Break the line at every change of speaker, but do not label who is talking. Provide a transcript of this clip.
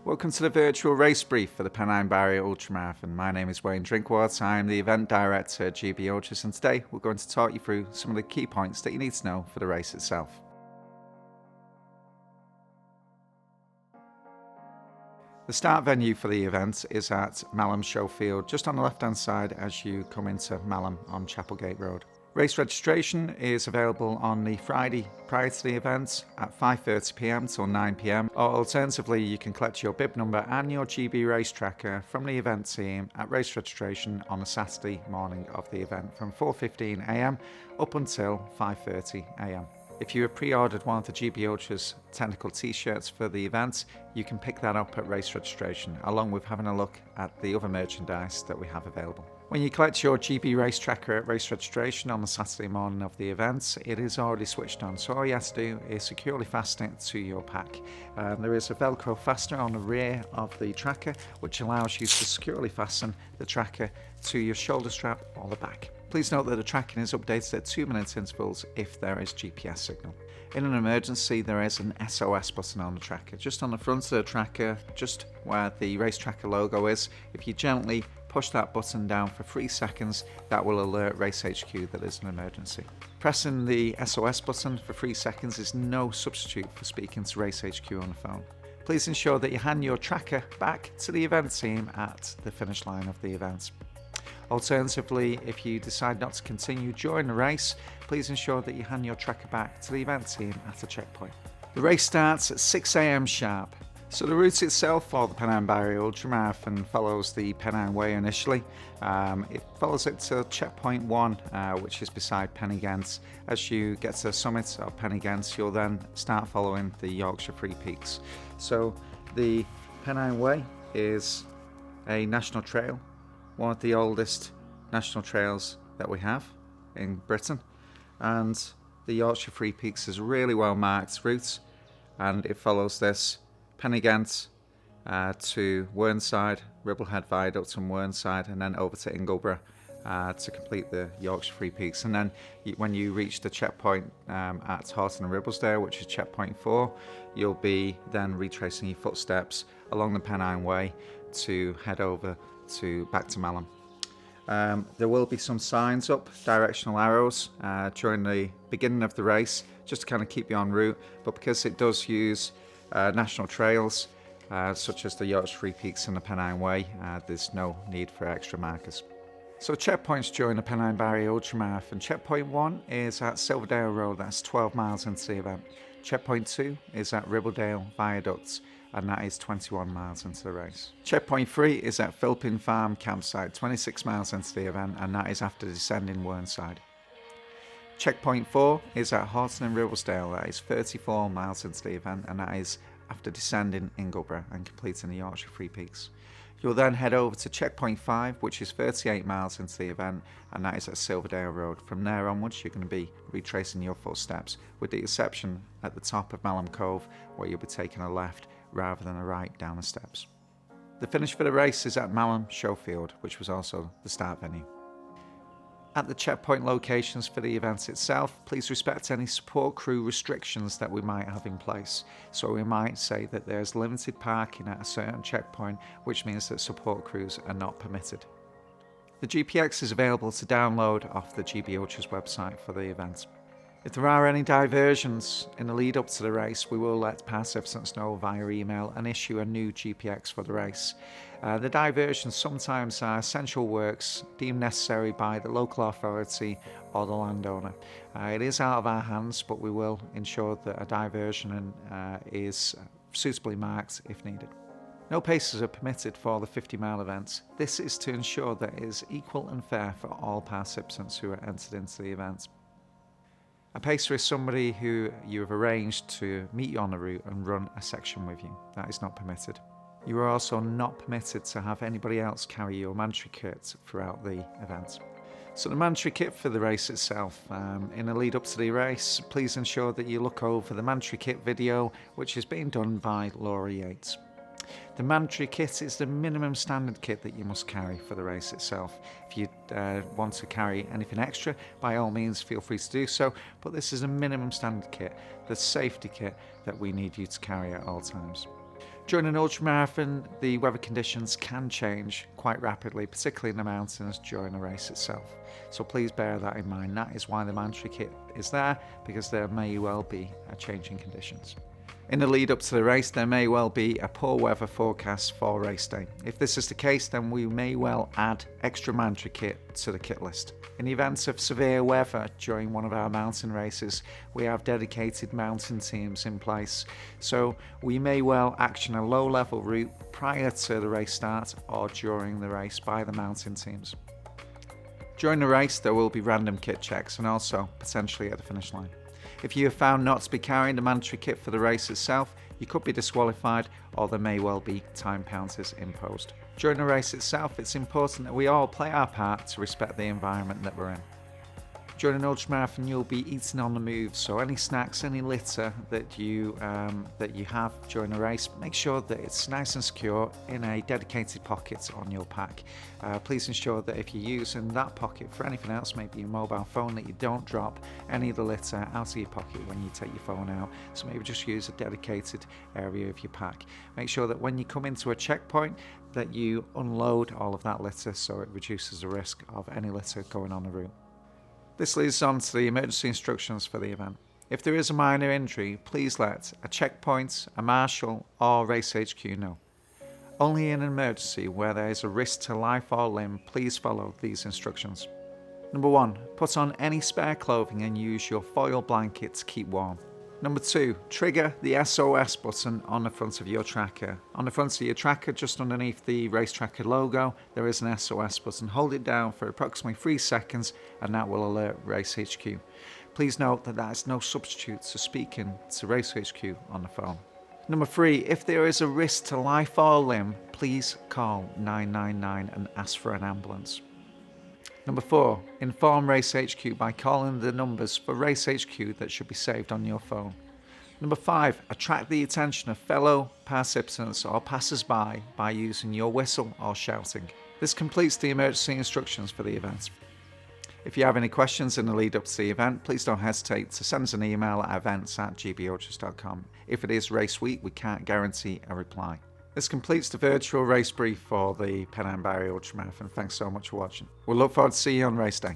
Welcome to the virtual race brief for the Pennine Barrier Ultramarathon. My name is Wayne Drinkwater. I am the event director at GB Ultras, and today we're going to talk you through some of the key points that you need to know for the race itself. The start venue for the event is at Malham Showfield, just on the left hand side as you come into Malham on Chapelgate Road. Race registration is available on the Friday prior to the event at 5:30 p.m. till 9 p.m. or alternatively you can collect your bib number and your GB race tracker from the event team at race registration on the Saturday morning of the event from 4:15 a.m. up until 5:30 a.m. If you have pre-ordered one of the GB Ultras technical t-shirts for the event, you can pick that up at race registration, along with having a look at the other merchandise that we have available. When you collect your GB race tracker at race registration on the Saturday morning of the event, it is already switched on, so all you have to do is securely fasten it to your pack. There is a Velcro fastener on the rear of the tracker, which allows you to securely fasten the tracker to your shoulder strap or the back. Please note that the tracking is updated at 2-minute intervals if there is GPS signal. In an emergency, there is an SOS button on the tracker, just on the front of the tracker, just where the race tracker logo is. If you gently push that button down for 3 seconds, that will alert Race HQ that there's an emergency. Pressing the SOS button for 3 seconds is no substitute for speaking to Race HQ on the phone. Please ensure that you hand your tracker back to the event team at the finish line of the event. Alternatively, if you decide not to continue during the race, please ensure that you hand your tracker back to the event team at a checkpoint. The race starts at 6 a.m. sharp. So the route itself for the Pennine Barrier Ultramarathon follows the Pennine Way initially. It follows it to checkpoint 1, which is beside Pennygent. As you get to the summit of Pennygent, you'll then start following the Yorkshire Three Peaks. So the Pennine Way is a national trail, one of the oldest national trails that we have in Britain, and the Yorkshire Three Peaks is a really well marked route, and it follows this Pennygent to Whernside, Ribblehead Viaduct and Whernside, and then over to Ingleborough to complete the Yorkshire Three Peaks. And then when you reach the checkpoint at Horton and Ribblesdale, which is checkpoint 4, you'll be then retracing your footsteps along the Pennine Way to head over back to Malham. There will be some signs up, directional arrows during the beginning of the race, just to kind of keep you en route, but because it does use national trails such as the Yorkshire Three Peaks and the Pennine Way, there's no need for extra markers. So checkpoints during the Pennine Barrier Ultramarathon. Checkpoint 1 is at Silverdale Road, that's 12 miles into the event. Checkpoint 2 is at Ribbledale Viaduct, and that is 21 miles into the race. Checkpoint 3 is at Philpin Farm Campsite, 26 miles into the event, and that is after descending Whernside. Checkpoint 4 is at Horton and Ribblesdale, that is 34 miles into the event, and that is after descending Ingleborough and completing the Yorkshire Three Peaks. You'll then head over to checkpoint 5, which is 38 miles into the event, and that is at Silverdale Road. From there onwards, you're going to be retracing your footsteps, with the exception at the top of Malham Cove, where you'll be taking a left rather than a right down the steps. The finish for the race is at Malham Showfield, which was also the start venue. At the checkpoint locations for the event itself, please respect any support crew restrictions that we might have in place. So we might say that there's limited parking at a certain checkpoint, which means that support crews are not permitted. The GPX is available to download off the GB Ultras website for the event. If there are any diversions in the lead up to the race, we will let participants know via email and issue a new GPX for the race. The diversions sometimes are essential works deemed necessary by the local authority or the landowner. It is out of our hands, but we will ensure that a diversion is suitably marked if needed. No paces are permitted for the 50-mile event. This is to ensure that it is equal and fair for all participants who are entered into the event. A pacer is somebody who you have arranged to meet you on the route and run a section with you. That is not permitted. You are also not permitted to have anybody else carry your mandatory kit throughout the event. So the mandatory kit for the race itself, in the lead up to the race, please ensure that you look over the mandatory kit video, which is being done by Laura Yates. The mandatory kit is the minimum standard kit that you must carry for the race itself. If you want to carry anything extra, by all means feel free to do so, but this is a minimum standard kit, the safety kit that we need you to carry at all times. During an ultramarathon, the weather conditions can change quite rapidly, particularly in the mountains during the race itself. So please bear that in mind. That is why the mandatory kit is there, because there may well be a change in conditions. In the lead up to the race, there may well be a poor weather forecast for race day. If this is the case, then we may well add extra mandatory kit to the kit list. In the event of severe weather during one of our mountain races, we have dedicated mountain teams in place, so we may well action a low-level route prior to the race start or during the race by the mountain teams. During the race, there will be random kit checks and also potentially at the finish line. If you are found not to be carrying the mandatory kit for the race itself, you could be disqualified, or there may well be time penalties imposed. During the race itself, it's important that we all play our part to respect the environment that we're in. During an ultramarathon, you'll be eating on the move, so any snacks, any litter that you have during a race, make sure that it's nice and secure in a dedicated pocket on your pack. Please ensure that if you're using that pocket for anything else, maybe your mobile phone, that you don't drop any of the litter out of your pocket when you take your phone out. So maybe just use a dedicated area of your pack. Make sure that when you come into a checkpoint, that you unload all of that litter so it reduces the risk of any litter going on the route. This leads on to the emergency instructions for the event. If there is a minor injury, please let a checkpoint, a marshal or Race HQ know. Only in an emergency where there is a risk to life or limb, please follow these instructions. Number 1, put on any spare clothing and use your foil blanket to keep warm. Number 2, trigger the SOS button on the front of your tracker. On the front of your tracker, just underneath the Race Tracker logo, there is an SOS button. Hold it down for approximately 3 seconds and that will alert Race HQ. Please note that that is no substitute to speaking to Race HQ on the phone. Number 3, if there is a risk to life or limb, please call 999 and ask for an ambulance. Number 4, inform Race HQ by calling the numbers for Race HQ that should be saved on your phone. Number 5, attract the attention of fellow participants or passers-by by using your whistle or shouting. This completes the emergency instructions for the event. If you have any questions in the lead up to the event, please don't hesitate to send us an email at events@gbultras.com. If it is race week, we can't guarantee a reply. This completes the virtual race brief for the Pennine Barrier Ultramarathon. Thanks so much for watching. We'll look forward to seeing you on race day.